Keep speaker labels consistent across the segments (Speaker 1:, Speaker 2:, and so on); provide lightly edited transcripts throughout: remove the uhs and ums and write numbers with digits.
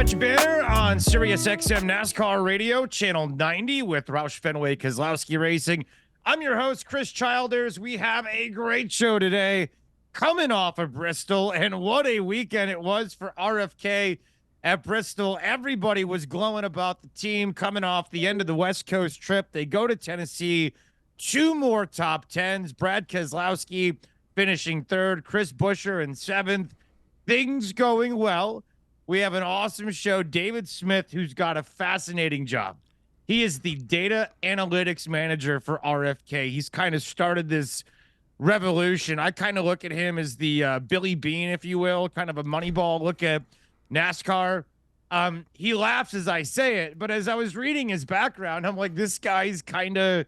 Speaker 1: Backstretch Banter on Sirius XM NASCAR Radio, Channel 90 with RFK Keselowski Racing. I'm your host, Chris Childers. We have a great show today coming off of Bristol, and what a weekend it was for RFK at Bristol. Everybody was glowing about the team coming off the end of the West Coast trip. They go to Tennessee, 2 more top 10s. Brad Keselowski finishing 3rd, Chris Buescher in 7th. Things going well. We have an awesome show. David Smith, who's got a fascinating job. He is the data analytics manager for RFK. He's kind of started this revolution. I kind of look at him as the Billy Bean, if you will, kind of a Moneyball look at NASCAR. He laughs as I say it, but as I was reading his background, I'm like, this guy's kind of,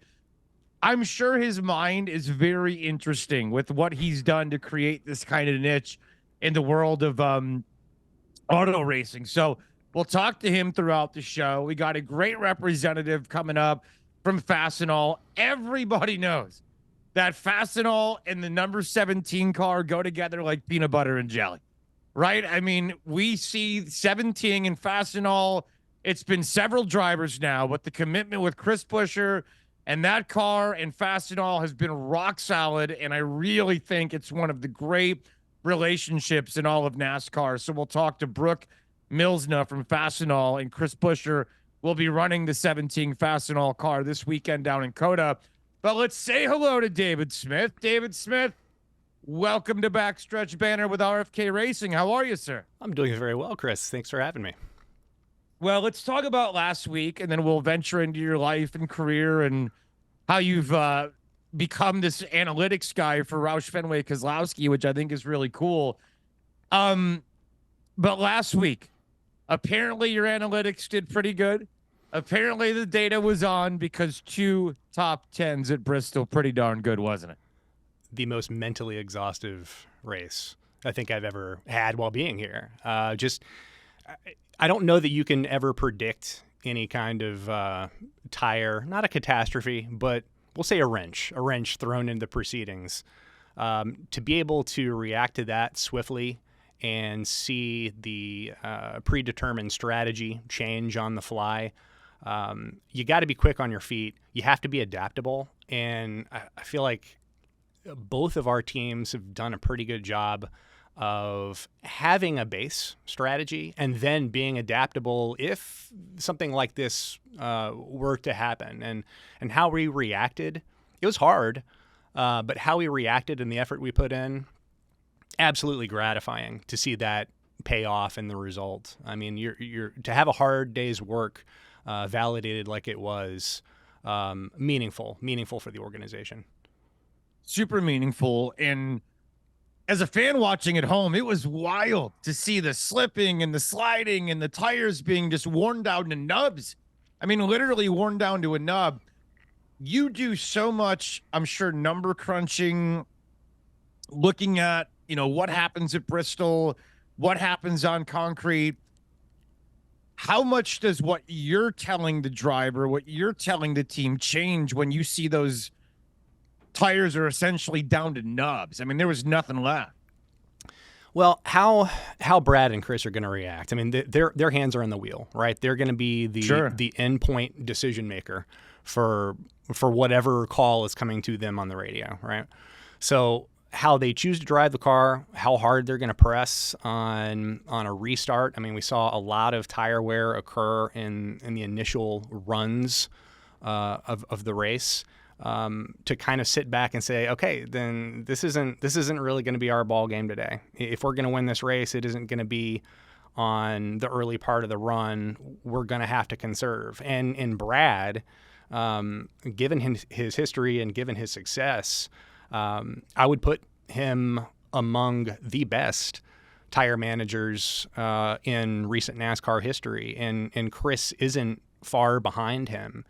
Speaker 1: I'm sure his mind is very interesting with what he's done to create this kind of niche in the world of auto racing. So we'll talk to him throughout the show. We got a great representative coming up from Fastenal. Everybody knows that Fastenal and the number 17 car go together like peanut butter and jelly, right? I mean, we see 17 and Fastenal. It's been several drivers now, but the commitment with Chris Buescher and that car and Fastenal has been rock solid, and I really think it's one of the great relationships in all of NASCAR. So we'll talk to Brooke Mlsna from Fastenal, and Chris Buescher will be running the 17 Fastenal car this weekend down in COTA. But let's say hello to David Smith. David Smith, welcome to Backstretch Banter with RFK Racing. How are you, sir?
Speaker 2: I'm doing very well, Chris. Thanks for having me.
Speaker 1: Well, let's talk about last week, and then we'll venture into your life and career and how you've become this analytics guy for RFK Keselowski, which I think is really cool. But last week, apparently your analytics did pretty good. Apparently the data was on because 2 top 10s at Bristol, pretty darn good, wasn't it?
Speaker 2: The most mentally exhaustive race I think I've ever had while being here. I don't know that you can ever predict any kind of tire, not a catastrophe, but we'll say a wrench thrown into the proceedings. To be able to react to that swiftly and see the predetermined strategy change on the fly, you got to be quick on your feet. You have to be adaptable. And I feel like both of our teams have done a pretty good job of having a base strategy and then being adaptable if something like this were to happen. And how we reacted, it was hard, but how we reacted and the effort we put in, absolutely gratifying to see that pay off in the result. I mean, you're to have a hard day's work validated like it was, meaningful for the organization.
Speaker 1: Super meaningful. And as a fan watching at home, it was wild to see the slipping and the sliding and the tires being just worn down to nubs. I mean, literally worn down to a nub. You do so much, I'm sure, number crunching, looking at, what happens at Bristol, what happens on concrete. How much does what you're telling the driver, what you're telling the team change when you see those tires are essentially down to nubs? I mean, there was nothing left.
Speaker 2: Well, how Brad and Chris are going to react? I mean, their hands are on the wheel, right? They're going to be the endpoint decision maker for whatever call is coming to them on the radio, right? So how they choose to drive the car, how hard they're going to press on a restart. I mean, we saw a lot of tire wear occur in the initial runs of the race. To kind of sit back and say, okay, then this isn't really going to be our ball game today. If we're going to win this race, it isn't going to be on the early part of the run. We're going to have to conserve. And in Brad, given his history and given his success, I would put him among the best tire managers in recent NASCAR history. And Chris isn't far behind him.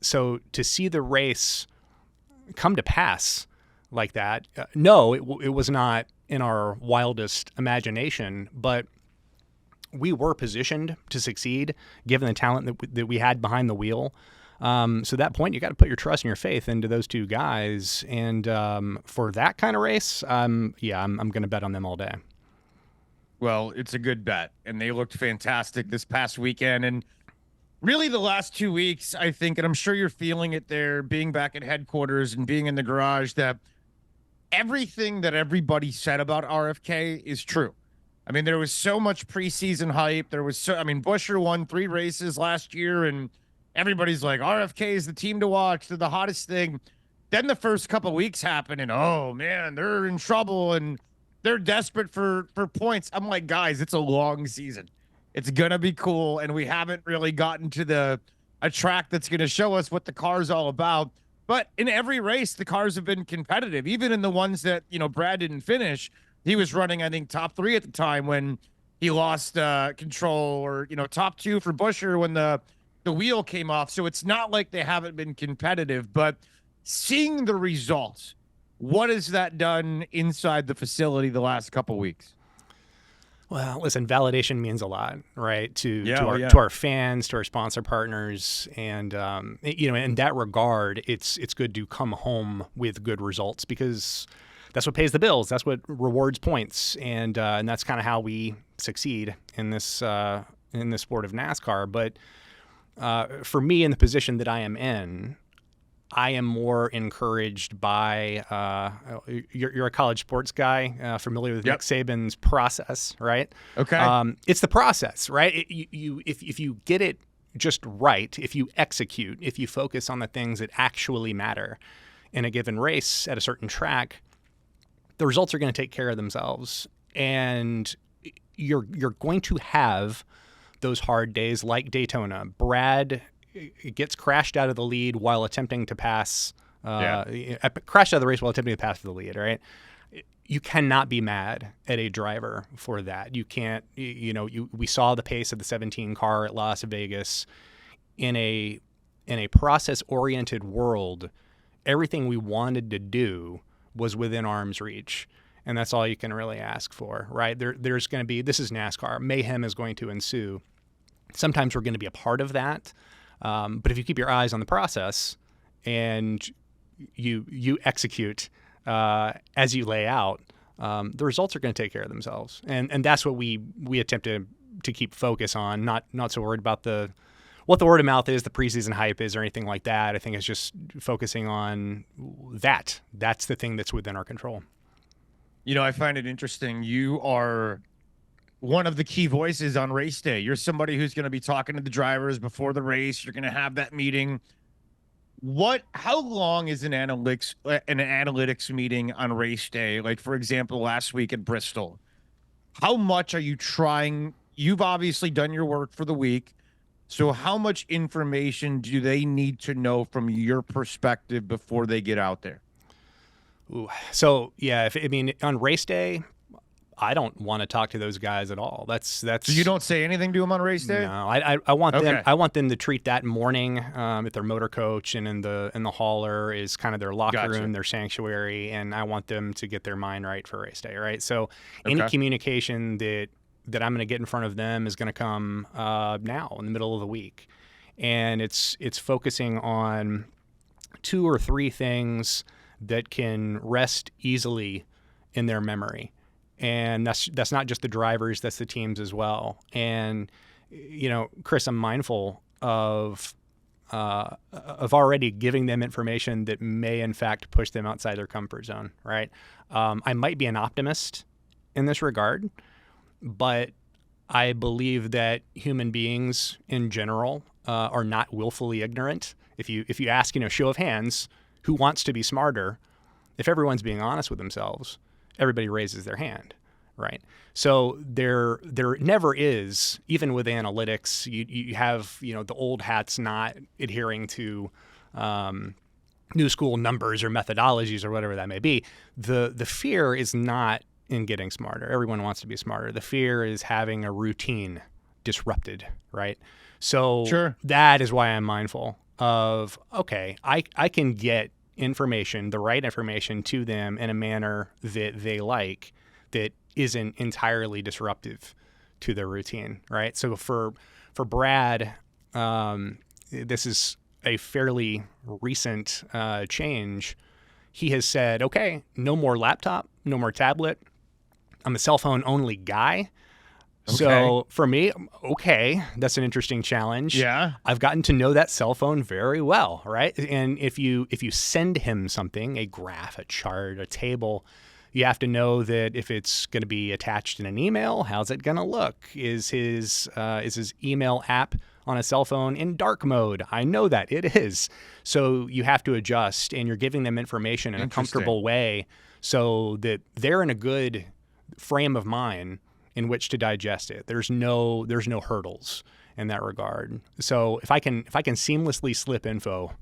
Speaker 2: So to see the race come to pass like that, no, it was not in our wildest imagination, but we were positioned to succeed given the talent that we had behind the wheel. So at that point, you got to put your trust and your faith into those two guys. And for that kind of race, I'm going to bet on them all day.
Speaker 1: well, it's a good bet. And they looked fantastic this past weekend. And really the last 2 weeks, I think, and I'm sure you're feeling it there, being back at headquarters and being in the garage, that everything that everybody said about RFK is true. I mean, there was so much preseason hype. Buescher won 3 races last year, and everybody's like, RFK is the team to watch. They're the hottest thing. Then the first couple of weeks happen, and oh man, they're in trouble and they're desperate for points. I'm like, guys, it's a long season. It's gonna be cool, and we haven't really gotten to a track that's gonna show us what the car's all about. But in every race, the cars have been competitive, even in the ones that, Brad didn't finish. He was running, I think, top 3 at the time when he lost control, or, top 2 for Buescher when the wheel came off. So it's not like they haven't been competitive, but seeing the results, what has that done inside the facility the last couple weeks?
Speaker 2: Well, listen, validation means a lot, right? To our fans, to our sponsor partners, and in that regard, it's good to come home with good results, because that's what pays the bills. That's what rewards points, and that's kind of how we succeed in this sport of NASCAR. But for me, in the position that I am in, I am more encouraged by you're a college sports guy, familiar with Nick Saban's process, right?
Speaker 1: Okay.
Speaker 2: It's the process, right? If you get it just right, if you execute, if you focus on the things that actually matter in a given race at a certain track, the results are going to take care of themselves, and you're going to have those hard days like Daytona. Brad gets crashed out of the lead while attempting to pass, crashed out of the race while attempting to pass for the lead, right? You cannot be mad at a driver for that. You can't, we saw the pace of the 17 car at Las Vegas. In a process-oriented world, everything we wanted to do was within arm's reach. And that's all you can really ask for, right? There's going to be, this is NASCAR, mayhem is going to ensue. Sometimes we're going to be a part of that. But if you keep your eyes on the process and you execute as you lay out, the results are going to take care of themselves. And that's what we attempt to keep focus on, not so worried about what the word of mouth is, the preseason hype is, or anything like that. I think it's just focusing on that. That's the thing that's within our control.
Speaker 1: I find it interesting. You are one of the key voices on race day. You're somebody who's going to be talking to the drivers before the race. You're going to have that meeting. How long is an analytics meeting on race day? Like, for example, last week at Bristol, how much are you trying? You've obviously done your work for the week. So how much information do they need to know from your perspective before they get out there?
Speaker 2: Ooh. So yeah, on race day, I don't want to talk to those guys at all. That's. So
Speaker 1: you don't say anything to them on race day?
Speaker 2: No, I want them. I want them to treat that morning at their motor coach and in the hauler is kind of their locker room, their sanctuary, and I want them to get their mind right for race day, right? So any communication that I'm going to get in front of them is going to come now in the middle of the week, and it's focusing on 2 or 3 things that can rest easily in their memory. And that's not just the drivers, that's the teams as well. And, Chris, I'm mindful of already giving them information that may, in fact, push them outside their comfort zone, right? I might be an optimist in this regard, but I believe that human beings in general are not willfully ignorant. If you ask, show of hands, who wants to be smarter? If everyone's being honest with themselves, everybody raises their hand, right? So there never is, even with analytics, you have, the old hats not adhering to new school numbers or methodologies or whatever that may be. The fear is not in getting smarter. Everyone wants to be smarter. The fear is having a routine disrupted, right? So that is why I'm mindful of, okay, I can get information, the right information to them in a manner that they like, that isn't entirely disruptive to their routine, right? So for Brad, this is a fairly recent change. He has said, okay, no more laptop, no more tablet. I'm a cell phone only guy. So for me, okay, that's an interesting challenge.
Speaker 1: Yeah.
Speaker 2: I've gotten to know that cell phone very well, right? And if you send him something, a graph, a chart, a table, you have to know that if it's going to be attached in an email, how's it going to look? Is his email app on a cell phone in dark mode? I know that it is. So you have to adjust, and you're giving them information in a comfortable way so that they're in a good frame of mind in which to digest it. There's no hurdles in that regard. So if I can seamlessly slip info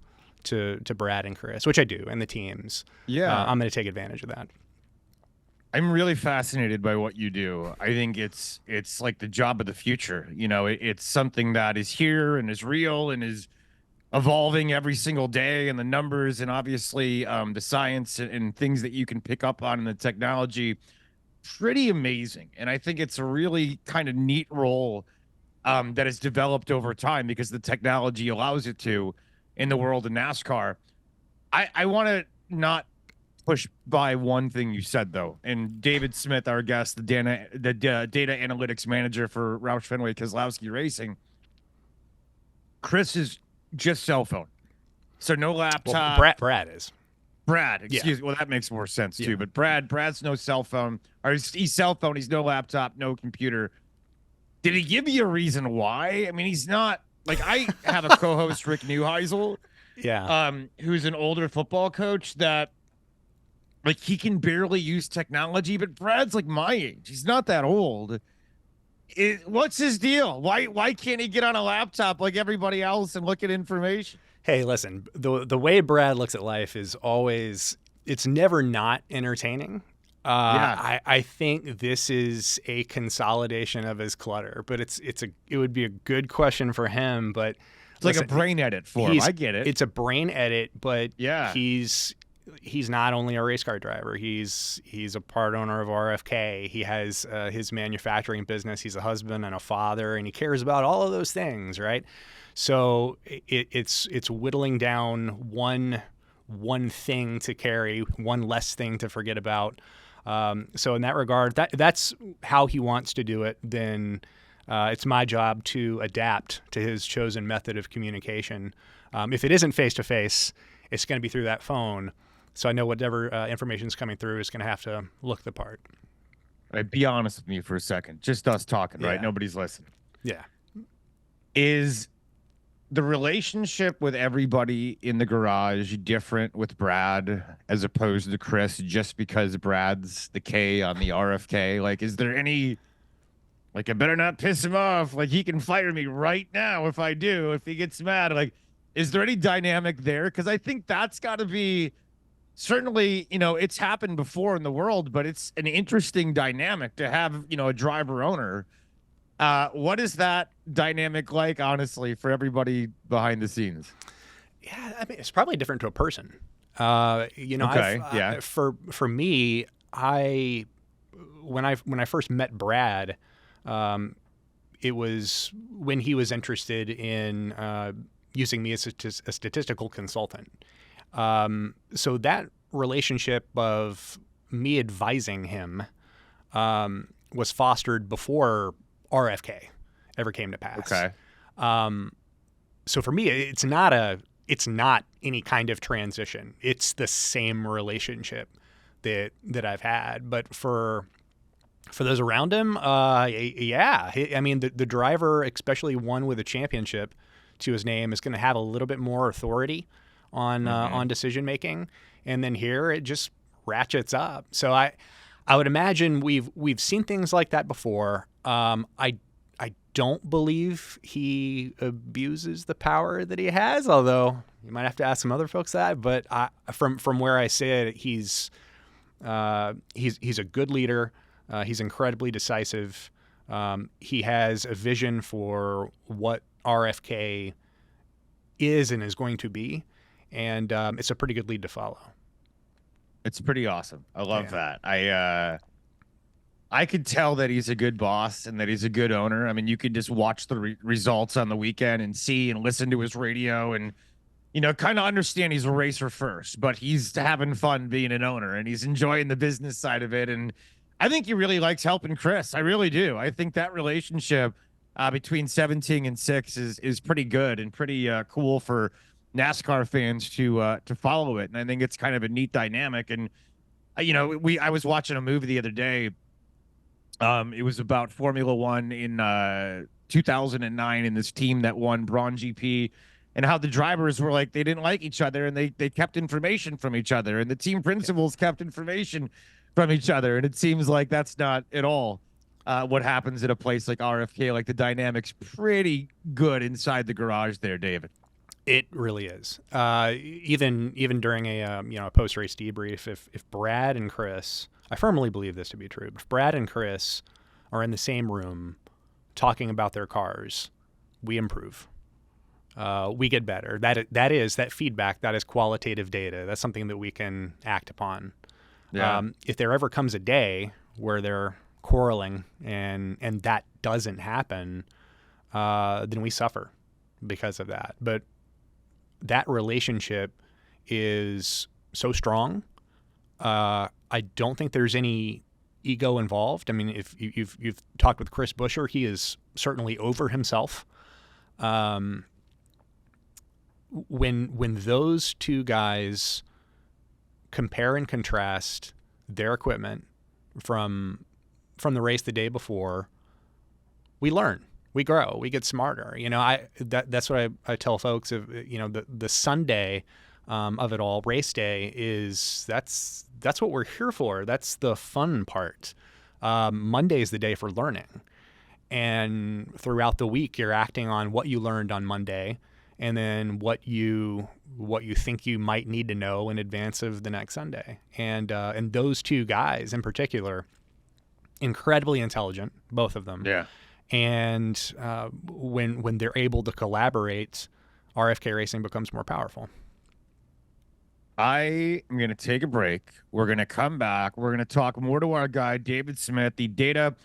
Speaker 2: to Brad and Chris, which I do, and the teams, I'm going to take advantage of that.
Speaker 1: I'm really fascinated by what you do. I think it's like the job of the future. You know, it's something that is here and is real and is evolving every single day, and the numbers and obviously the science and things that you can pick up on in the technology, pretty amazing. And I think it's a really kind of neat role that has developed over time because the technology allows it to in the world of NASCAR. I want to not push by one thing you said, though. And David Smith, our guest, the data analytics manager for Roush Fenway Keselowski Racing, Chris is just cell phone. So no laptop.
Speaker 2: Well, Brad is.
Speaker 1: Brad, excuse me. Well, that makes more sense too. But Brad's no cell phone, or he's cell phone. He's no laptop, no computer. Did he give you a reason why? I mean, he's not like I have a co-host, Rick Neuheisel, who's an older football coach that like he can barely use technology. But Brad's like my age. He's not that old. What's his deal? Why can't he get on a laptop like everybody else and look at information?
Speaker 2: Hey, listen, the way Brad looks at life is always, it's never not entertaining. I think this is a consolidation of his clutter, but it would be a good question for him, but
Speaker 1: it's like a brain edit for him. I get it.
Speaker 2: It's a brain edit, but he's not only a race car driver. He's a part owner of RFK. He has his manufacturing business. He's a husband and a father, and he cares about all of those things, right? So it's whittling down one thing to carry, one less thing to forget about. So in that regard, that's how he wants to do it. Then it's my job to adapt to his chosen method of communication. If it isn't face to face, it's going to be through that phone. So I know whatever information is coming through is going to have to look the part.
Speaker 1: Right, be honest with me for a second. Just us talking, right? Nobody's listening.
Speaker 2: Yeah.
Speaker 1: Is the relationship with everybody in the garage different with Brad as opposed to Chris just because Brad's the K on the RFK? Like, is there any, like, I better not piss him off. Like, he can fire me right now if I do, if he gets mad. Like, is there any dynamic there? Because I think that's got to be, certainly, you know, it's happened before in the world, but it's an interesting dynamic to have, you know, a driver owner. What is that dynamic like, honestly, for everybody behind the scenes?
Speaker 2: Yeah, I mean, it's probably different to a person. You know, for me, when I first met Brad, it was when he was interested in using me as a statistical consultant. So that relationship of me advising him was fostered before RFK ever came to pass.
Speaker 1: Okay.
Speaker 2: So for me, it's not any kind of transition. It's the same relationship that I've had. But for those around him, I mean, the driver, especially one with a championship to his name, is going to have a little bit more authority on decision making, and then here it just ratchets up. So I would imagine we've seen things like that before. I don't believe he abuses the power that he has, although you might have to ask some other folks that. But from where I sit, he's a good leader. He's incredibly decisive. He has a vision for what RFK is and is going to be. And it's a pretty good lead to follow.
Speaker 1: It's pretty awesome. I love that. I could tell that he's a good boss and that he's a good owner. I mean, you could just watch the results on the weekend and see and listen to his radio and, you know, kind of understand he's a racer first, but he's having fun being an owner and he's enjoying the business side of it. And I think he really likes helping Chris. I really do. I think that relationship between 17 and 6 is pretty good and pretty cool for NASCAR fans to follow it. And I think it's kind of a neat dynamic. And I was watching a movie the other day. It was about Formula One in 2009 and this team that won Braun GP, and how the drivers were like, they didn't like each other, and they kept information from each other, and the team principals kept information from each other. And it seems like that's not at all what happens at a place like RFK. Like, the dynamic's pretty good inside the garage there, David.
Speaker 2: It really is. Even during a post race debrief, if Brad and Chris, I firmly believe this to be true, if Brad and Chris are in the same room talking about their cars, we improve. We get better. That feedback, that is qualitative data. That's something that we can act upon.
Speaker 1: Yeah.
Speaker 2: If there ever comes a day where they're quarreling and that doesn't happen, then we suffer because of that. But that relationship is so strong. I don't think there's any ego involved. I mean, if you've talked with Chris Buescher, he is certainly over himself. When those two guys compare and contrast their equipment from the race the day before, we learn, we grow, we get smarter. That's what I tell folks. Of the Sunday of it all, race day, that's what we're here for. That's the fun part. Monday is the day for learning, and throughout the week you're acting on what you learned on Monday, and then what you think you might need to know in advance of the next Sunday. And those two guys in particular, incredibly intelligent, both of them.
Speaker 1: Yeah.
Speaker 2: And when they're able to collaborate, RFK Racing becomes more powerful.
Speaker 1: I am going to take a break. We're going to come back. We're going to talk more to our guy, David Smith, the data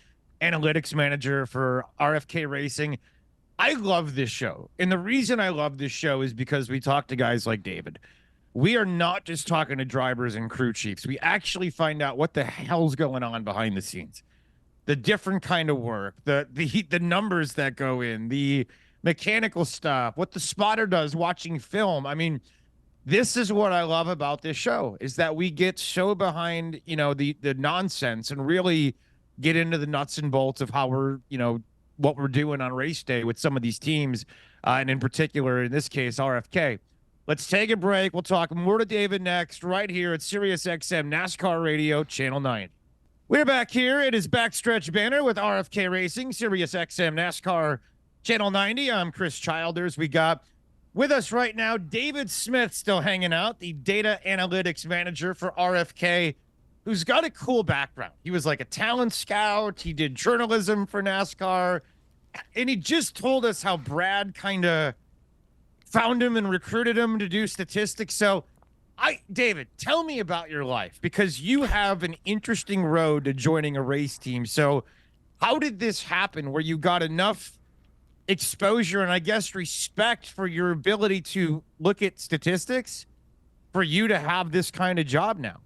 Speaker 1: analytics manager for RFK Racing. I love this show. And the reason I love this show is because we talk to guys like David. We are not just talking to drivers and crew chiefs. We actually find out what the hell's going on behind the scenes. The different kind of work, the numbers that go in, the mechanical stuff, what the spotter does watching film. I mean, this is what I love about this show, is that we get so behind, the nonsense and really get into the nuts and bolts of how we're, what we're doing on race day with some of these teams, and in particular, in this case, RFK. Let's take a break. We'll talk more to David next, right here at SiriusXM NASCAR Radio, Channel 9. We're back here. It is Backstretch Banter with RFK Racing, SiriusXM NASCAR Channel 90. I'm Chris Childers. We got with us right now David Smith, still hanging out, the data analytics manager for RFK, who's got a cool background. He was like a talent scout. He did journalism for NASCAR. And he just told us how Brad kind of found him and recruited him to do statistics. So, David, tell me about your life, because you have an interesting road to joining a race team. So how did this happen where you got enough exposure and I guess respect for your ability to look at statistics for you to have this kind of job now?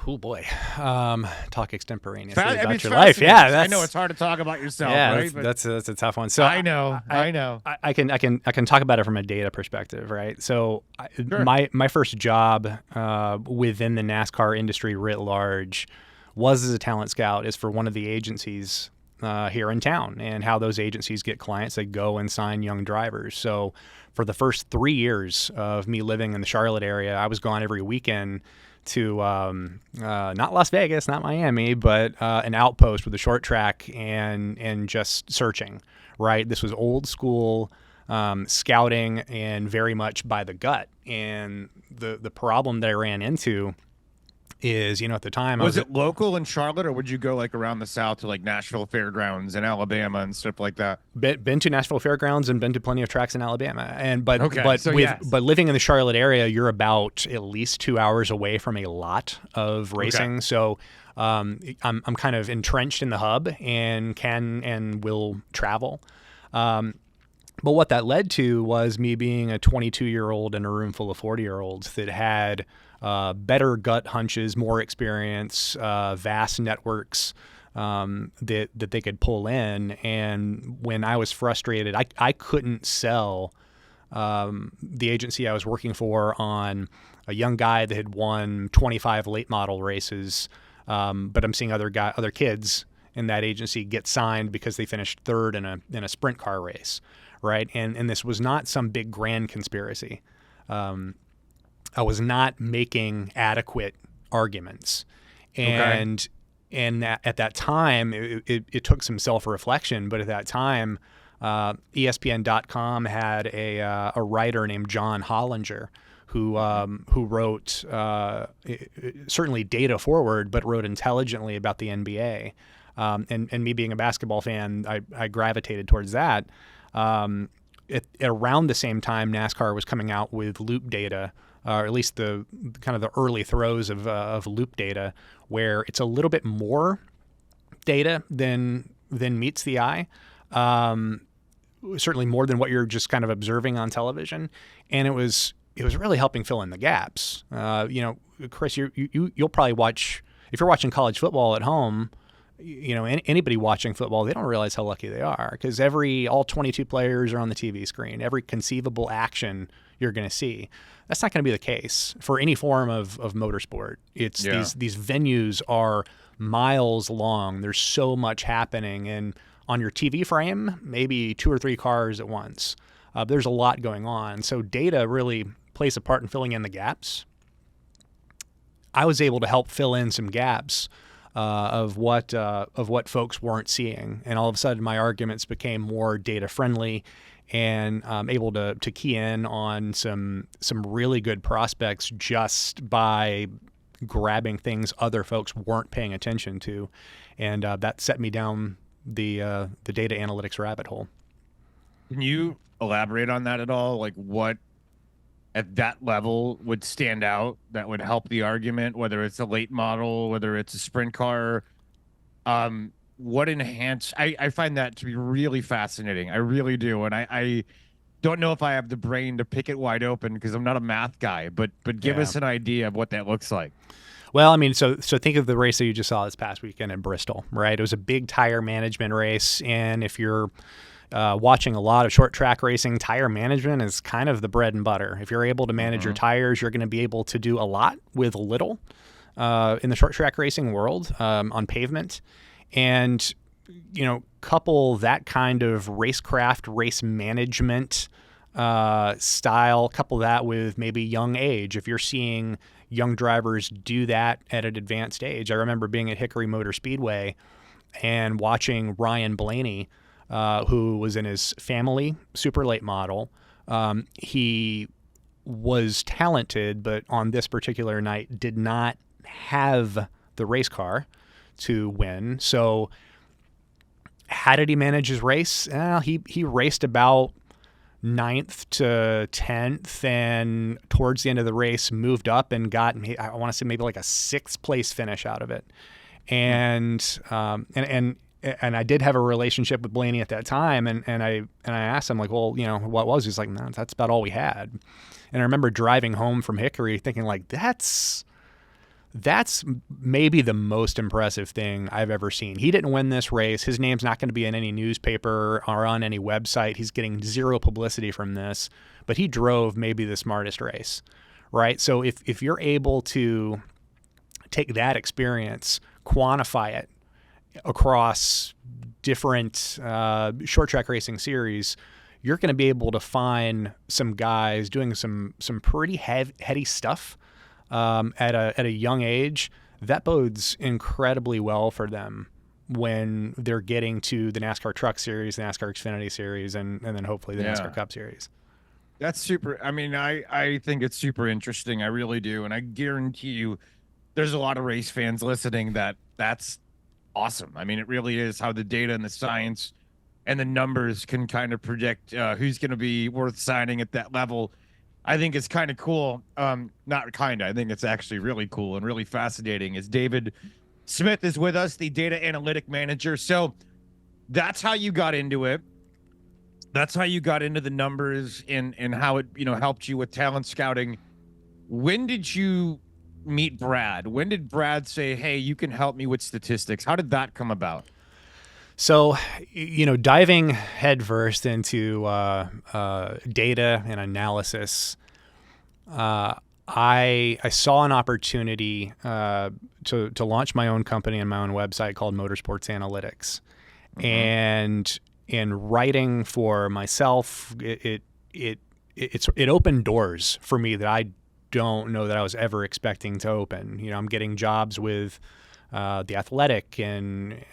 Speaker 2: Oh boy, talk extemporaneously
Speaker 1: about
Speaker 2: your life. Yeah,
Speaker 1: I know it's hard to talk about yourself.
Speaker 2: Yeah,
Speaker 1: right?
Speaker 2: that's a tough one. So
Speaker 1: I know.
Speaker 2: I can talk about it from a data perspective, right? So
Speaker 1: Sure.
Speaker 2: my first job within the NASCAR industry writ large was as a talent scout, is for one of the agencies here in town, and how those agencies get clients that go and sign young drivers. So for the first 3 years of me living in the Charlotte area, I was gone every weekend to not Las Vegas, not Miami, but an outpost with a short track and just searching, right? This was old school scouting and very much by the gut. And the problem that I ran into is, at the time,
Speaker 1: was it local in Charlotte, or would you go like around the South to like Nashville Fairgrounds and Alabama and stuff like that?
Speaker 2: Been to Nashville Fairgrounds and been to plenty of tracks in Alabama, but
Speaker 1: yes.
Speaker 2: But living in the Charlotte area, you're about at least 2 hours away from a lot of racing. Okay. So I'm kind of entrenched in the hub and can and will travel. But what that led to was me being a 22-year-old in a room full of 40-year-olds that had better gut hunches, more experience, vast networks that they could pull in. And when I was frustrated, I couldn't sell the agency I was working for on a young guy that had won 25 late model races, but I'm seeing other kids in that agency get signed because they finished third in a sprint car race, right? And this was not some big grand conspiracy. I was not making adequate arguments, and at that time it took some self-reflection. But at that time, ESPN.com had a writer named John Hollinger who wrote certainly data forward, but wrote intelligently about the NBA. And me being a basketball fan, I gravitated towards that. At around the same time, NASCAR was coming out with loop data, or at least the kind of the early throes of loop data, where it's a little bit more data than meets the eye. Certainly more than what you're just kind of observing on television, and it was really helping fill in the gaps. Chris, you'll probably watch, if you're watching college football at home. Anybody watching football, they don't realize how lucky they are, because all 22 players are on the TV screen. Every conceivable action you're going to see. That's not going to be the case for any form of motorsport. It's these venues are miles long. There's so much happening, and on your TV frame, maybe 2 or 3 cars at once. There's a lot going on. So data really plays a part in filling in the gaps. I was able to help fill in some gaps of what folks weren't seeing, and all of a sudden my arguments became more data friendly, and able to key in on some really good prospects just by grabbing things other folks weren't paying attention to, and that set me down the data analytics rabbit hole.
Speaker 1: Can you elaborate on that at all? Like, what at that level would stand out that would help the argument, whether it's a late model, whether it's a sprint car? What I find that to be really fascinating. I really do. And I don't know if I have the brain to pick it wide open because I'm not a math guy, but give us an idea of what that looks like.
Speaker 2: Well, I mean, so think of the race that you just saw this past weekend in Bristol, right? It was a big tire management race, and if you're watching a lot of short track racing, tire management is kind of the bread and butter. If you're able to manage your tires, you're going to be able to do a lot with little in the short track racing world on pavement. And, couple that kind of racecraft, race management style, couple that with maybe young age. If you're seeing young drivers do that at an advanced age. I remember being at Hickory Motor Speedway and watching Ryan Blaney, who was in his family super late model. He was talented, but on this particular night did not have the race car to win. So how did he manage his race? He raced about 9th to 10th, and towards the end of the race moved up and got, I want to say, maybe like a 6th place finish out of it. And I did have a relationship with Blaney at that time, and I asked him, like, well, what was? He's like, no, that's about all we had. And I remember driving home from Hickory thinking, like, that's maybe the most impressive thing I've ever seen. He didn't win this race. His name's not going to be in any newspaper or on any website. He's getting zero publicity from this, but he drove maybe the smartest race, right? So if you're able to take that experience, quantify it across different short track racing series, you're going to be able to find some guys doing some pretty heady stuff at a young age. That bodes incredibly well for them when they're getting to the NASCAR Truck Series, the NASCAR Xfinity Series, and then hopefully the NASCAR Cup Series.
Speaker 1: That's super. I mean, I think it's super interesting. I really do. And I guarantee you there's a lot of race fans listening that's awesome. I mean, it really is how the data and the science and the numbers can kind of predict who's going to be worth signing at that level. I think it's kind of cool. Not kind of. I think it's actually really cool and really fascinating. As David Smith is with us, the data analytic manager. So that's how you got into it. That's how you got into the numbers and how it helped you with talent scouting. When did you meet Brad? When did Brad say, hey, you can help me with statistics? How did that come about?
Speaker 2: So, diving headfirst into data and analysis, I saw an opportunity to launch my own company and my own website called Motorsports Analytics, and in writing for myself, it opened doors for me that I don't know that I was ever expecting to open. I'm getting jobs with The Athletic and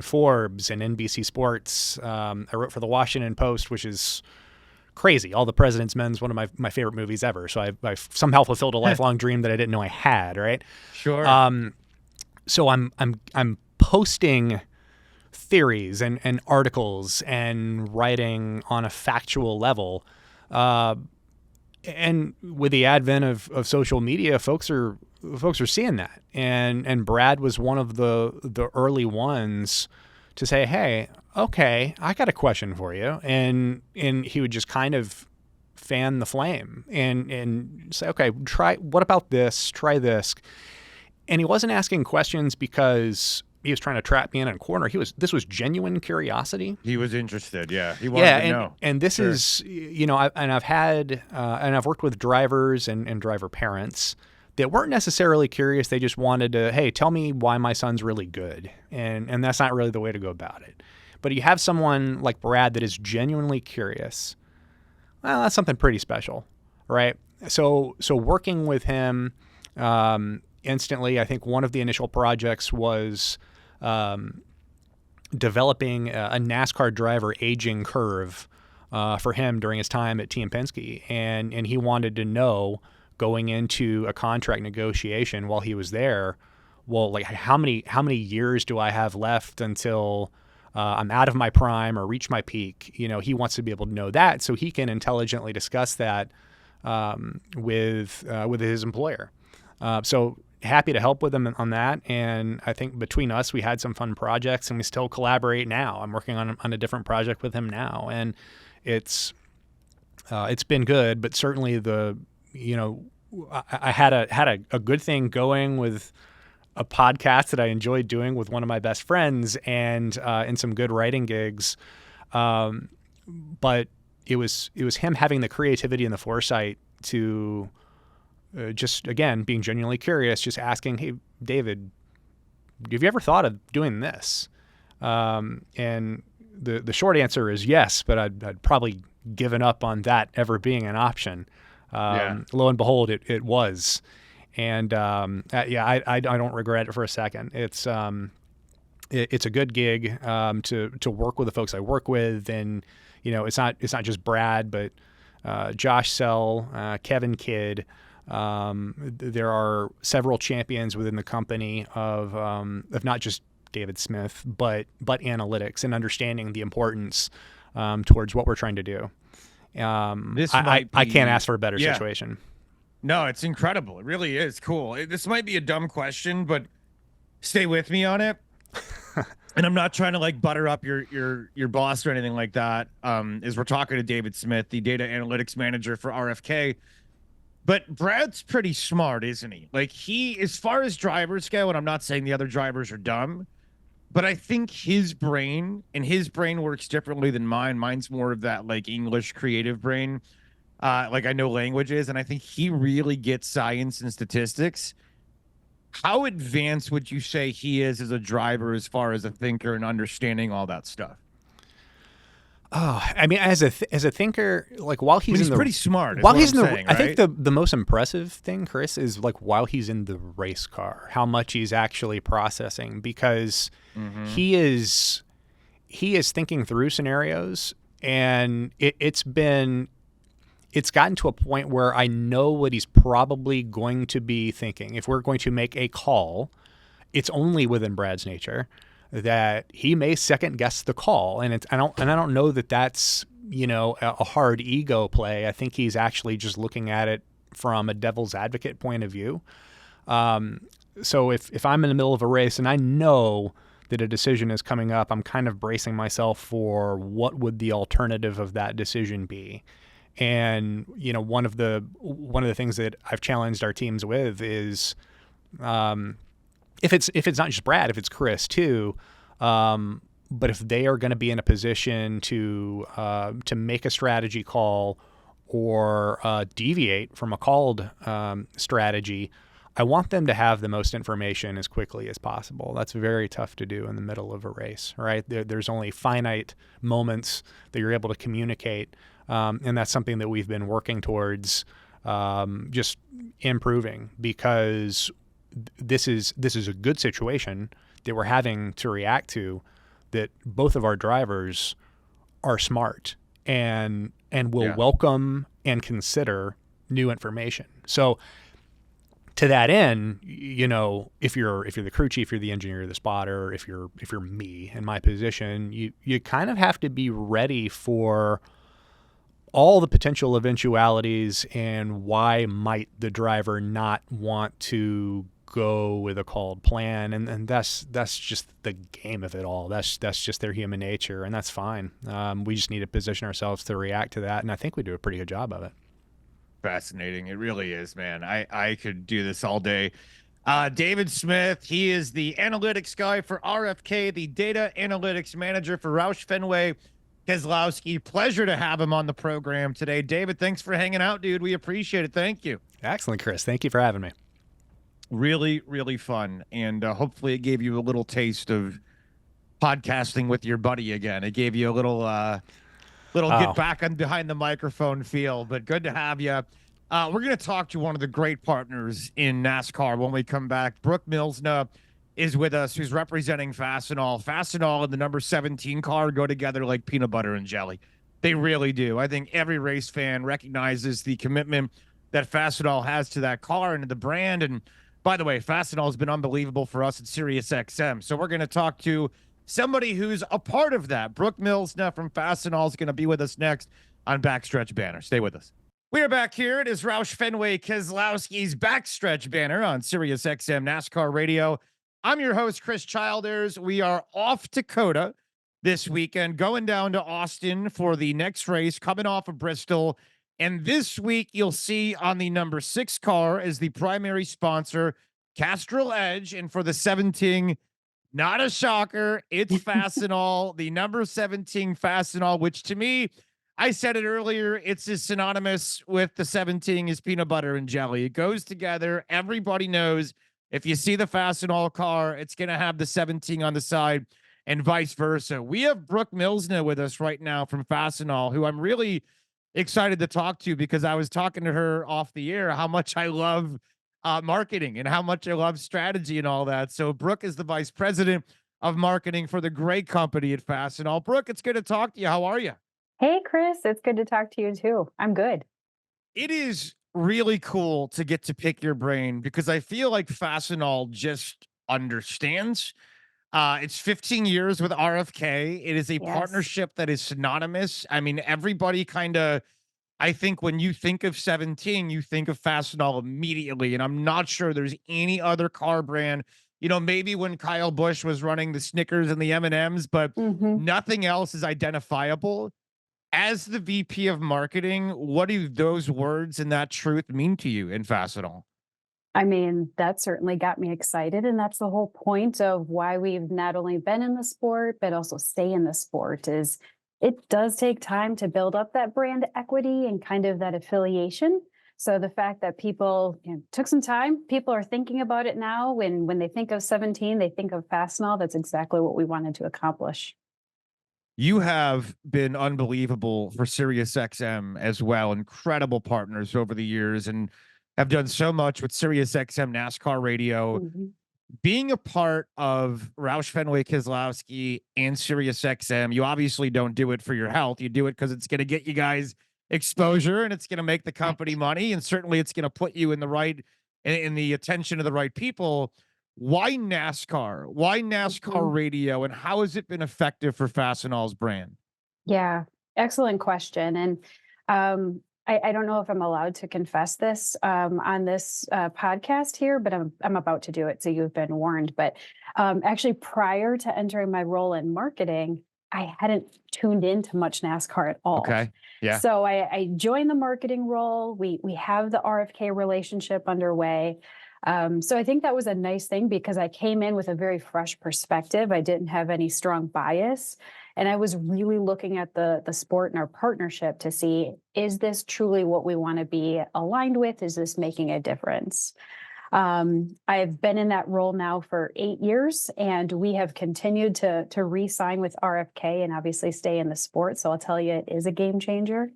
Speaker 2: Forbes and NBC Sports. I wrote for the Washington Post, which is crazy. All the President's Men's one of my favorite movies ever. So I've somehow fulfilled a lifelong dream that I didn't know I had. Right.
Speaker 1: Sure.
Speaker 2: So I'm posting theories and articles and writing on a factual level. And with the advent of social media, folks are seeing that. And Brad was one of the early ones to say, hey, okay, I got a question for you. And he would just kind of fan the flame and say, okay, what about this? Try this. And he wasn't asking questions because he was trying to trap me in a corner. This was genuine curiosity.
Speaker 1: He was interested. Yeah. He wanted to know.
Speaker 2: And this is, I've worked with drivers and driver parents that weren't necessarily curious. They just wanted to, hey, tell me why my son's really good. And that's not really the way to go about it. But you have someone like Brad that is genuinely curious. Well, that's something pretty special, right? So working with him instantly, I think one of the initial projects was developing a NASCAR driver aging curve for him during his time at Team Penske. And he wanted to know, going into a contract negotiation while he was there, well, like how many years do I have left until I'm out of my prime or reach my peak? He wants to be able to know that so he can intelligently discuss that with his employer. So happy to help with him on that. And I think between us, we had some fun projects, and we still collaborate now. I'm working on a different project with him now, and it's been good. But certainly I had a good thing going with a podcast that I enjoyed doing with one of my best friends, and some good writing gigs. But it was him having the creativity and the foresight to just, again, being genuinely curious, just asking, hey, David, have you ever thought of doing this? And the short answer is yes, but I'd probably given up on that ever being an option. Lo and behold, it was. And I don't regret it for a second. It's a good gig to work with the folks I work with, and it's not just Brad, but Josh Sell, Kevin Kidd. There are several champions within the company of not just David Smith, but analytics and understanding the importance towards what we're trying to do. I can't ask for a better situation.
Speaker 1: No, it's incredible. It really is cool. This might be a dumb question, but stay with me on it. And I'm not trying to like butter up your boss or anything like that. As we're talking to David Smith, the data analytics manager for RFK. But Brad's pretty smart, isn't he? Like, as far as drivers go, and I'm not saying the other drivers are dumb, but I think his brain works differently than mine. Mine's more of that like English creative brain. Like I know languages, and I think he really gets science and statistics. How advanced would you say he is as a driver, as far as a thinker and understanding all that stuff?
Speaker 2: Oh, I mean, as a thinker, like while he's
Speaker 1: pretty smart.
Speaker 2: While he's in
Speaker 1: saying,
Speaker 2: I think the most impressive thing, Chris, is like while he's in the race car, how much he's actually processing, because he is thinking through scenarios, and it's gotten to a point where I know what he's probably going to be thinking. If we're going to make a call, it's only within Brad's nature that he may second guess the call. And I don't know that that's, a hard ego play. I think he's actually just looking at it from a devil's advocate point of view. So if I'm in the middle of a race and I know that a decision is coming up, I'm kind of bracing myself for what would the alternative of that decision be. And one of the things that I've challenged our teams with is, if it's not just Brad, if it's Chris too, but if they are going to be in a position to make a strategy call or deviate from a called strategy, I want them to have the most information as quickly as possible. That's very tough to do in the middle of a race, right? There's only finite moments that you're able to communicate, and that's something that we've been working towards just improving, because this is a good situation that we're having to react to, that both of our drivers are smart and will welcome and consider new information. So to that end, if you're the crew chief, you're the engineer, the spotter, if you're me in my position, you kind of have to be ready for all the potential eventualities and why might the driver not want to go with a called plan, and that's just the game of it all. That's just their human nature, and that's fine. We just need to position ourselves to react to that, and I think we do a pretty good job of it.
Speaker 1: Fascinating. It really is, man. I could do this all day. David Smith, he is the analytics guy for RFK, the data analytics manager for Roush Fenway Keselowski. Pleasure to have him on the program today. David, thanks for hanging out, dude. We appreciate it. Thank you.
Speaker 2: Excellent, Chris. Thank you for having me.
Speaker 1: Really, really fun. And hopefully it gave you a little taste of podcasting with your buddy again. It gave you a little get back on behind the microphone feel, but good to have you. We're going to talk to one of the great partners in NASCAR when we come back. Brooke Mlsna is with us, who's representing Fastenal. Fastenal and the number 17 car go together like peanut butter and jelly. They really do. I think every race fan recognizes the commitment that Fastenal has to that car and to the brand. And by the way, Fastenal has been unbelievable for us at SiriusXM. So we're going to talk to somebody who's a part of that. Brooke Mlsna from Fastenal is going to be with us next on Backstretch Banter. Stay with us. We are back here. It is Roush Fenway Keselowski's Backstretch Banter on SiriusXM NASCAR Radio. I'm your host, Chris Childers. We are off Dakota this weekend, going down to Austin for the next race, coming off of Bristol. And this week, you'll see on the number 6 car as the primary sponsor, Castrol Edge. And for the 17, not a shocker, it's Fastenal, the number 17 Fastenal, which to me, I said it earlier, it's as synonymous with the 17 as peanut butter and jelly. It goes together. Everybody knows if you see the Fastenal car, it's going to have the 17 on the side and vice versa. We have Brooke Mlsna with us right now from Fastenal, who I'm really excited to talk to, because I was talking to her off the air how much I love marketing and how much I love strategy and all that. So Brooke is the vice president of marketing for the great company at Fastenal. Brooke, it's good to talk to you. How are you?
Speaker 3: Hey, Chris, it's good to talk to you too. I'm good.
Speaker 1: It is really cool to get to pick your brain, because I feel like Fastenal just understands. It's 15 years with RFK. It is a partnership that is synonymous. I mean, everybody kind of, I think when you think of 17, you think of Fastenal immediately. And I'm not sure there's any other car brand, maybe when Kyle Busch was running the Snickers and the M&Ms, but nothing else is identifiable. As the VP of marketing, what do those words and that truth mean to you in Fastenal?
Speaker 3: I mean, that certainly got me excited. And that's the whole point of why we've not only been in the sport, but also stay in the sport. Is it does take time to build up that brand equity and kind of that affiliation. So the fact that people took some time, people are thinking about it now. When they think of 17, they think of Fastenal. That's exactly what we wanted to accomplish.
Speaker 1: You have been unbelievable for SiriusXM as well. Incredible partners over the years, and have done so much with SiriusXM NASCAR Radio. Being a part of Roush Fenway Keselowski and SiriusXM, you obviously don't do it for your health. You do it because it's going to get you guys exposure, and it's going to make the company money, and certainly it's going to put you in the attention of the right people. Why NASCAR? Why NASCAR Radio? And how has it been effective for Fastenal's brand?
Speaker 3: Yeah, excellent question. And I don't know if I'm allowed to confess this on this podcast here, but I'm about to do it. So you've been warned. But actually, prior to entering my role in marketing, I hadn't tuned into much NASCAR at all.
Speaker 1: Okay. Yeah.
Speaker 3: So I joined the marketing role. We have the RFK relationship underway. So I think that was a nice thing because I came in with a very fresh perspective. I didn't have any strong bias. And I was really looking at the sport and our partnership to see, is this truly what we want to be aligned with? Is this making a difference? I've been in that role now for 8 years, and we have continued to re-sign with RFK and obviously stay in the sport. So I'll tell you, it is a game changer.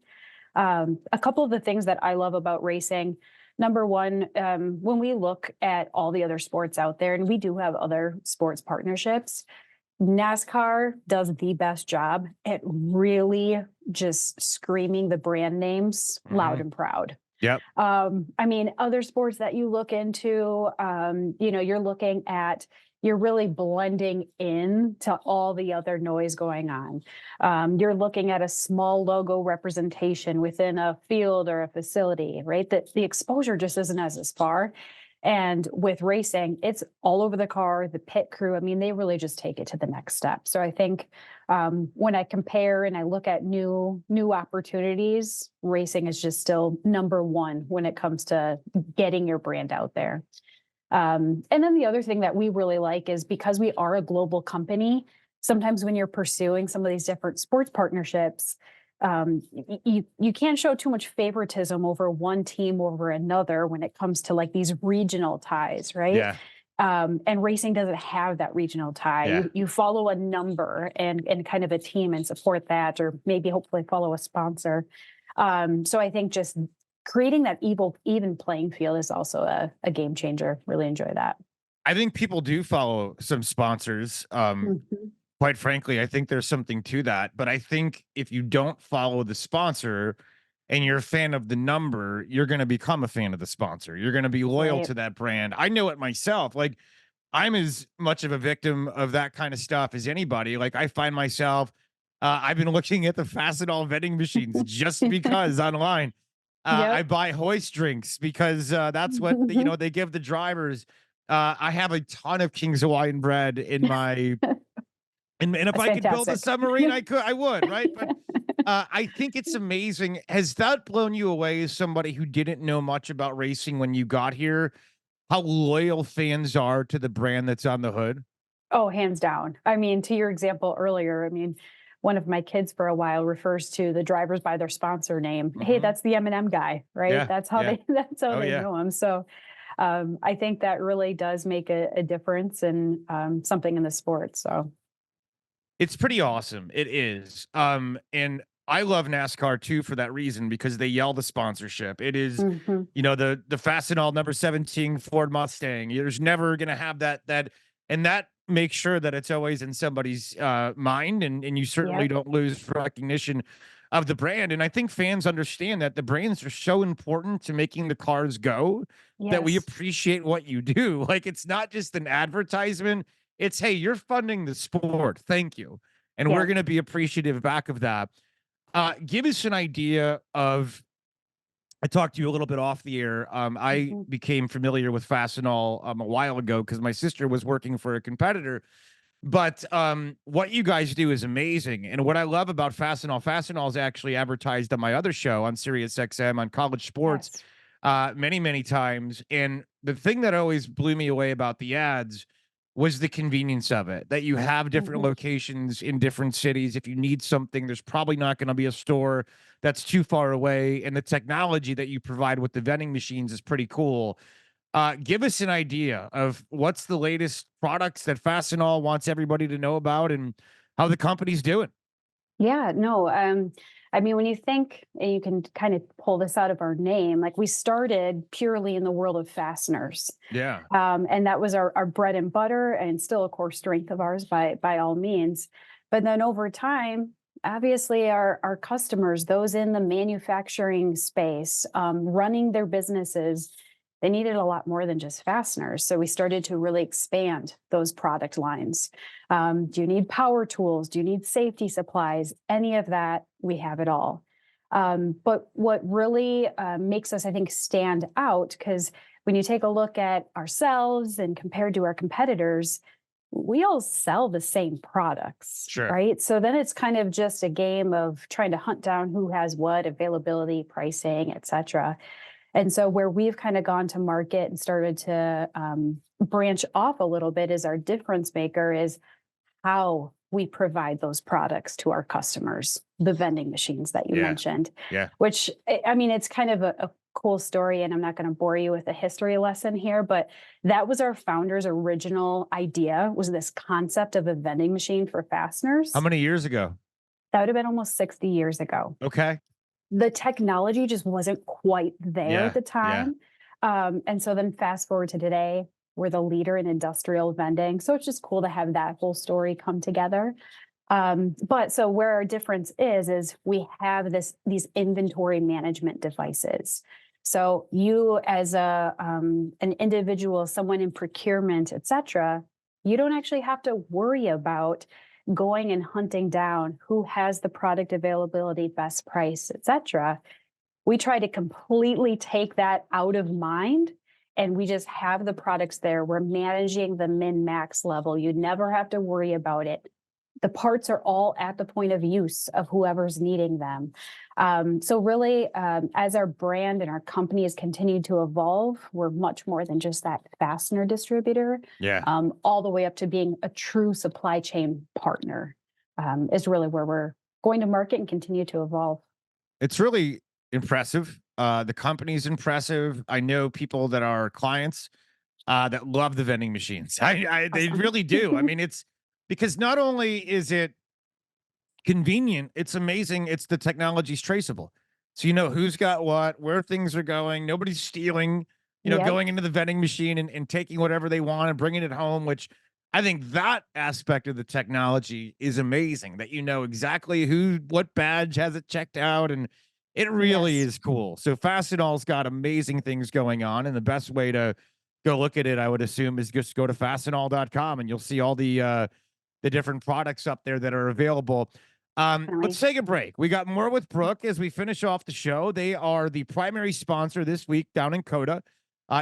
Speaker 3: A couple of the things that I love about racing. Number one, when we look at all the other sports out there, and we do have other sports partnerships, NASCAR does the best job at really just screaming the brand names loud and proud.
Speaker 1: Yep.
Speaker 3: I mean, other sports that you look into, you're really blending in to all the other noise going on. You're looking at a small logo representation within a field or a facility, right? That the exposure just isn't as far. And with racing, it's all over the car, the pit crew. I mean, they really just take it to the next step. So I think when I compare and I look at new opportunities, racing is just still number one when it comes to getting your brand out there. And then the other thing that we really like is because we are a global company, sometimes when you're pursuing some of these different sports partnerships, you can't show too much favoritism over one team over another when it comes to like these regional ties, right?
Speaker 1: Yeah.
Speaker 3: And racing doesn't have that regional tie.
Speaker 1: Yeah.
Speaker 3: You follow a number and kind of a team and support that, or maybe hopefully follow a sponsor. So I think just creating that even playing field is also a game changer. Really enjoy that.
Speaker 1: I think people do follow some sponsors. Quite frankly, I think there's something to that. But I think if you don't follow the sponsor and you're a fan of the number, you're going to become a fan of the sponsor. You're going to be loyal to that brand. I know it myself. Like, I'm as much of a victim of that kind of stuff as anybody. Like, I find myself, I've been looking at the Fastenal vending machines just because online. I buy hoist drinks because that's what, they give the drivers. I have a ton of King's Hawaiian bread in my... And if I could build a submarine, I would, right? But I think it's amazing. Has that blown you away as somebody who didn't know much about racing when you got here? How loyal fans are to the brand that's on the hood?
Speaker 3: Oh, hands down. I mean, to your example earlier, I mean, one of my kids for a while refers to the drivers by their sponsor name. Hey, that's the M&M guy, right?
Speaker 1: Yeah,
Speaker 3: that's how they know him. So I think that really does make a difference in something in the sport. So.
Speaker 1: It's pretty awesome. It is. And I love NASCAR too for that reason, because they yell the sponsorship. It is, the Fastenal number 17 Ford Mustang. There's never gonna have that and that makes sure that it's always in somebody's mind, and you certainly don't lose recognition of the brand. And I think fans understand that the brands are so important to making the cars go that we appreciate what you do. Like, it's not just an advertisement. It's, hey, you're funding the sport. Thank you. And we're going to be appreciative back of that. Give us an idea of, I talked to you a little bit off the air. I became familiar with Fastenal a while ago because my sister was working for a competitor. But what you guys do is amazing. And what I love about Fastenal is actually advertised on my other show on Sirius XM on college sports many, many times. And the thing that always blew me away about the ads was the convenience of it, that you have different locations in different cities. If you need something, there's probably not going to be a store that's too far away. And the technology that you provide with the vending machines is pretty cool. Give us an idea of what's the latest products that Fastenal wants everybody to know about and how the company's doing.
Speaker 3: Yeah, no. I mean, when you think, and you can kind of pull this out of our name, like we started purely in the world of fasteners.
Speaker 1: Yeah.
Speaker 3: And that was our bread and butter, and still a core strength of ours by all means. But then over time, obviously our customers, those in the manufacturing space, running their businesses, they needed a lot more than just fasteners. So we started to really expand those product lines. Do you need power tools? Do you need safety supplies? Any of that, we have it all. But what really makes us, I think, stand out, because when you take a look at ourselves and compared to our competitors, we all sell the same products,
Speaker 1: Sure.
Speaker 3: right? So then it's kind of just a game of trying to hunt down who has what, availability, pricing, et cetera. And so where we've kind of gone to market and started to branch off a little bit is our difference maker is how we provide those products to our customers, the vending machines that you mentioned.
Speaker 1: Yeah.
Speaker 3: Which, I mean, it's kind of a cool story, and I'm not going to bore you with a history lesson here, but that was our founder's original idea, was this concept of a vending machine for fasteners.
Speaker 1: How many years ago?
Speaker 3: That would have been almost 60 years ago.
Speaker 1: Okay.
Speaker 3: The technology just wasn't quite there at the time. And so then fast forward to today, we're the leader in industrial vending. So it's just cool to have that whole story come together. But so where our difference is we have these inventory management devices. So you as an individual, someone in procurement, et cetera, you don't actually have to worry about going and hunting down who has the product availability, best price, et cetera. We try to completely take that out of mind, and we just have the products there. We're managing the min-max level. You never have to worry about it. The parts are all at the point of use of whoever's needing them. So really, as our brand and our company has continued to evolve, we're much more than just that fastener distributor. All the way up to being a true supply chain partner is really where we're going to market and continue to evolve.
Speaker 1: It's really impressive. The company's impressive. I know people that are clients that love the vending machines. They really do. I mean, it's because not only is it convenient, it's amazing. It's the technology's traceable. So you know who's got what, where things are going. Nobody's stealing, going into the vending machine and taking whatever they want and bringing it home, which I think that aspect of the technology is amazing, that you know exactly what badge has it checked out, and it really is cool. So Fastenal's got amazing things going on, and the best way to go look at it, I would assume, is just go to fastenal.com and you'll see all the different products up there that are available. Let's take a break. We got more with Brooke as we finish off the show. They are the primary sponsor this week down in Coda,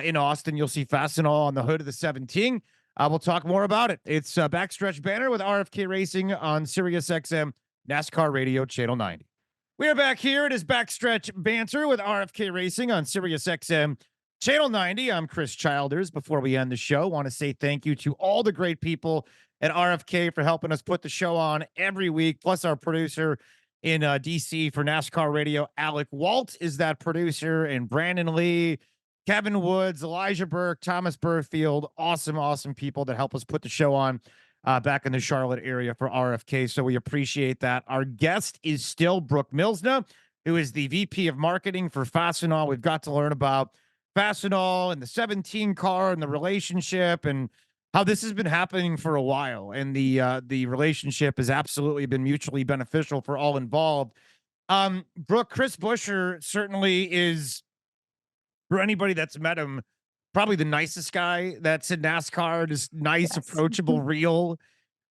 Speaker 1: in Austin. You'll see Fastenal on the hood of the 17. We'll talk more about it. It's Backstretch Banter with RFK Racing on Sirius XM NASCAR Radio Channel 90. We are back here. It is Backstretch Banter with RFK Racing on Sirius XM Channel 90. I'm Chris Childers. Before we end the show, I want to say thank you to all the great people at RFK for helping us put the show on every week, plus our producer in DC for NASCAR Radio, Alec Walt, is that producer, and Brandon Lee, Kevin Woods, Elijah Burke, Thomas Burfield, awesome people that help us put the show on back in the Charlotte area for RFK. So we appreciate that. Our guest is still Brooke Mlsna, who is the VP of Marketing for Fastenal. We've got to learn about Fastenal and the 17 car and the relationship and how this has been happening for a while. And the relationship has absolutely been mutually beneficial for all involved. Brooke, Chris Buescher certainly is, for anybody that's met him, probably the nicest guy that's in NASCAR, just nice, approachable, real.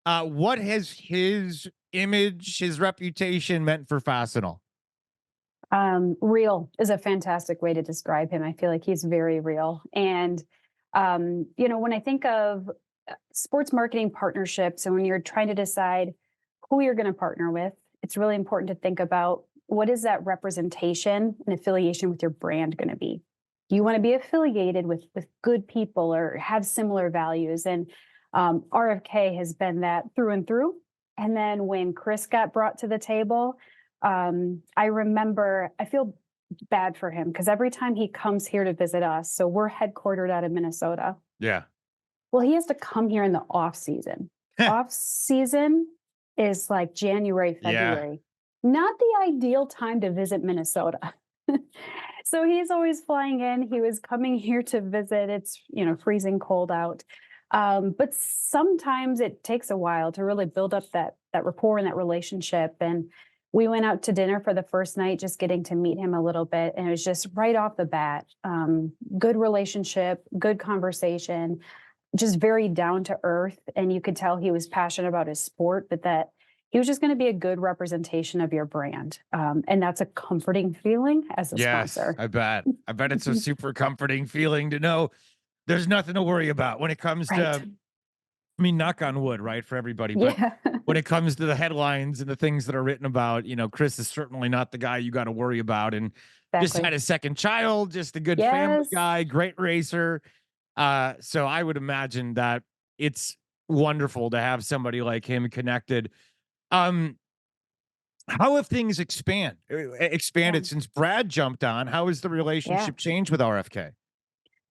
Speaker 1: What has his image, his reputation meant for Fastenal?
Speaker 3: Real is a fantastic way to describe him. I feel like he's very real. And, when I think of sports marketing partnerships and when you're trying to decide who you're going to partner with, it's really important to think about what is that representation and affiliation with your brand going to be. You want to be affiliated with good people or have similar values. And RFK has been that through and through. And then when Chris got brought to the table, I remember, I feel bad for him because every time he comes here to visit us, so we're headquartered out of Minnesota.
Speaker 1: Yeah.
Speaker 3: Well, he has to come here in the off season. Off season is like January, February. Not the ideal time to visit Minnesota. So he's always flying in. He was coming here to visit. It's, freezing cold out. But sometimes it takes a while to really build up that rapport and that relationship. And we went out to dinner for the first night, just getting to meet him a little bit. And it was just right off the bat, good relationship, good conversation, just very down to earth. And you could tell he was passionate about his sport, but that he was just going to be a good representation of your brand. And that's a comforting feeling as a sponsor.
Speaker 1: I bet it's a super comforting feeling to know there's nothing to worry about when it comes to I mean, knock on wood, right, for everybody. But
Speaker 3: Yeah.
Speaker 1: when it comes to the headlines and the things that are written about, Chris is certainly not the guy you got to worry about. And just
Speaker 3: Exactly.
Speaker 1: had a second child, just a good family
Speaker 3: Yes.
Speaker 1: guy, great racer. So I would imagine that it's wonderful to have somebody like him connected. Um, how have things expanded
Speaker 3: Yeah.
Speaker 1: since Brad jumped on? How has the
Speaker 3: Yeah.
Speaker 1: relationship changed with RFK?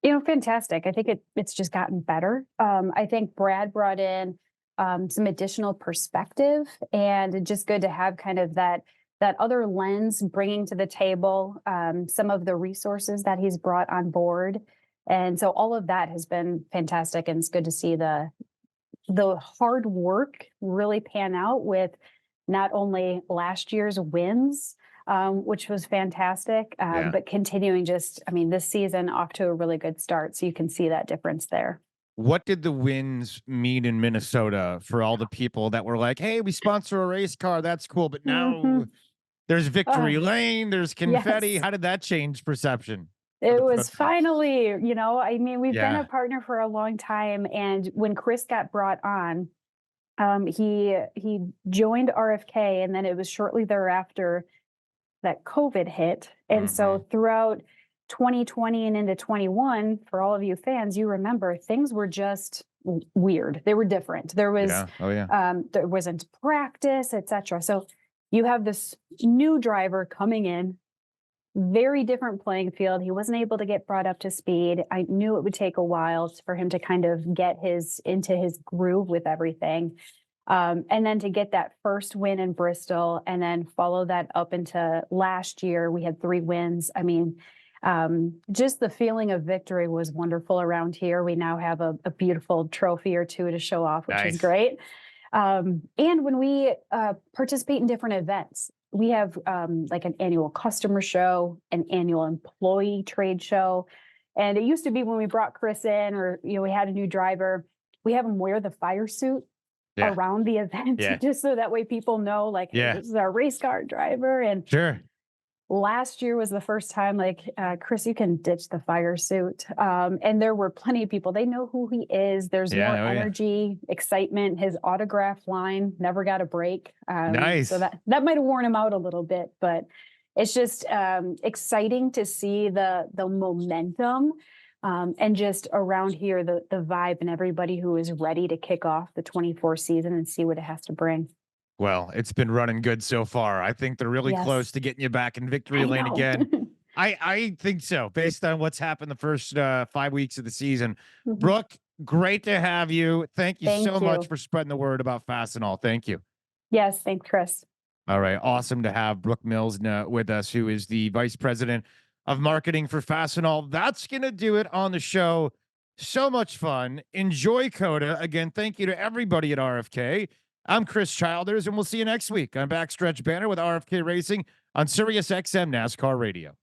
Speaker 3: Fantastic. I think it's just gotten better. I think Brad brought in some additional perspective, and it's just good to have kind of that other lens bringing to the table some of the resources that he's brought on board, and so all of that has been fantastic. And it's good to see the hard work really pan out with not only last year's wins, which was fantastic,
Speaker 1: Yeah.
Speaker 3: but continuing this season off to a really good start. So you can see that difference there.
Speaker 1: What did the wins mean in Minnesota for all the people that were like, "Hey, we sponsor a race car. That's cool." But now
Speaker 3: Mhm.
Speaker 1: there's Victory
Speaker 3: Oh,
Speaker 1: Lane, there's confetti.
Speaker 3: yes.
Speaker 1: How did that change perception of
Speaker 3: It
Speaker 1: the
Speaker 3: was
Speaker 1: program?
Speaker 3: finally, we've been
Speaker 1: Yeah.
Speaker 3: a partner for a long time. And when Chris got brought on, he joined RFK, and then it was shortly thereafter that COVID hit. And
Speaker 1: Mhm.
Speaker 3: so throughout 2020 and into 21, for all of you fans, you remember things were just weird. They were different.
Speaker 1: Yeah. Oh, yeah.
Speaker 3: There wasn't practice, etc. So you have this new driver coming in, very different playing field. He wasn't able to get brought up to speed. I knew it would take a while for him to kind of get into his groove with everything. And then to get that first win in Bristol and then follow that up into last year, we had 3 wins. Just the feeling of victory was wonderful around here. We now have a beautiful trophy or 2 to show off, which is
Speaker 1: Nice.
Speaker 3: great. And when we participate in different events, we have like an annual customer show, an annual employee trade show. And it used to be when we brought Chris in, or we had a new driver, we have him wear the fire suit
Speaker 1: Yeah.
Speaker 3: around the event,
Speaker 1: Yeah.
Speaker 3: just so that way people know, like, hey,
Speaker 1: Yeah.
Speaker 3: this is our race car driver. And
Speaker 1: Sure.
Speaker 3: last year was the first time, like, Chris, you can ditch the fire suit. And there were plenty of people. They know who he is. There's more
Speaker 1: Yeah. Oh, yeah.
Speaker 3: energy, excitement. His autograph line never got a break. So
Speaker 1: Nice.
Speaker 3: that might have worn him out a little bit, but it's just exciting to see the momentum. And just around here, the vibe and everybody who is ready to kick off the 24 season and see what it has to bring.
Speaker 1: Well, it's been running good so far. I think they're really close
Speaker 3: Yes,
Speaker 1: to getting you back in victory
Speaker 3: I
Speaker 1: lane
Speaker 3: know.
Speaker 1: again. I think so, based on what's happened the first 5 weeks of the season.
Speaker 3: Mhm.
Speaker 1: Brooke, great to have you. Thank you so
Speaker 3: Thank
Speaker 1: much
Speaker 3: you.
Speaker 1: for spreading the word about Fastenal. Thank you.
Speaker 3: Yes, thanks, Chris.
Speaker 1: All right. Awesome to have Brooke Mlsna with us, who is the vice president of marketing for Fastenal. That's going to do it on the show. So much fun. Enjoy Coda. Again, thank you to everybody at RFK. I'm Chris Childers, and we'll see you next week on Backstretch Banter with RFK Racing on Sirius XM NASCAR Radio.